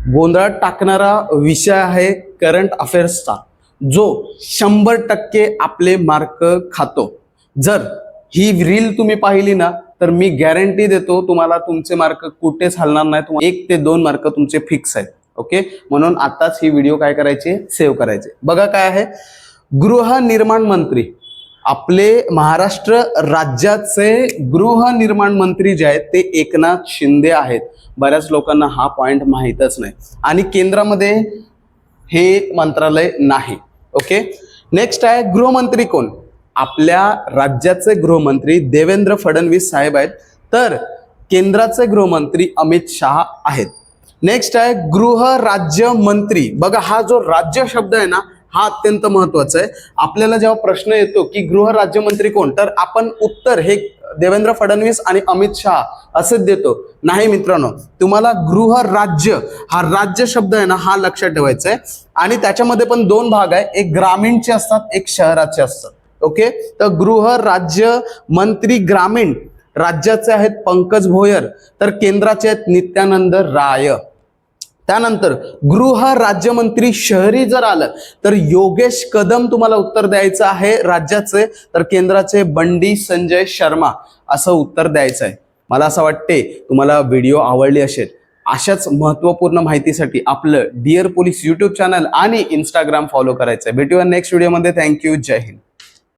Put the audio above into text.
गोंधळात टाकणारा विषय आहे करंट अफेअर्सचा, जो 100% आपले मार्क खातो. जर ही रील तुम्ही पाहिली ना तर मी गॅरंटी देतो तुम्हाला तुमचे मार्क कुठेच हलणार नाही. 1 ते 2 मार्क तुमचे फिक्स आहेत. ओके, म्हणून आताच ही व्हिडिओ काय करायची, सेव्ह करायचे. बघा काय आहे, गृहनिर्माण मंत्री, आपले महाराष्ट्र राज्याचे गृहनिर्माण मंत्री जे आहेत ते एकनाथ शिंदे आहेत. बऱ्याच लोकांना हा पॉइंट माहीतच नाही आणि केंद्रामध्ये हे मंत्रालय नाही. ओके, नेक्स्ट आहे गृहमंत्री कोण? आपल्या राज्याचे गृहमंत्री देवेंद्र फडणवीस साहेब आहेत, तर केंद्राचे गृहमंत्री अमित शहा आहेत. नेक्स्ट आहे गृह राज्य मंत्री. बघा हा जो राज्य शब्द आहे ना हा अत्यंत महत्वाचा आहे. आपल्याला जेव्हा प्रश्न येतो की गृह राज्यमंत्री कोण, तर आपण उत्तर हे देवेंद्र फडणवीस आणि अमित शहा असेच देतो. नाही मित्रांनो, तुम्हाला गृह राज्य हा राज्य शब्द आहे ना हा लक्षात ठेवायचा आहे आणि त्याच्यामध्ये पण 2 भाग आहे, एक ग्रामीणचे असतात एक शहराचे असतात. ओके, तर गृह राज्य मंत्री ग्रामीण राज्याचे आहेत पंकज भोयर, तर केंद्राचे आहेत नित्यानंद राय. त्यानंतर गृह राज्यमंत्री शहरी जर आलं तर योगेश कदम तुम्हाला उत्तर द्यायचं आहे राज्याचे, तर केंद्राचे बंडी संजय शर्मा असं उत्तर द्यायचं आहे. मला असं वाटते तुम्हाला व्हिडिओ आवडली असेल. अशाच महत्त्वपूर्ण माहितीसाठी आपलं डिअर पोलीस यूट्यूब चॅनल आणि इंस्टाग्राम फॉलो करायचं आहे. भेटूया नेक्स्ट व्हिडिओमध्ये. थँक्यू. जय हिंद.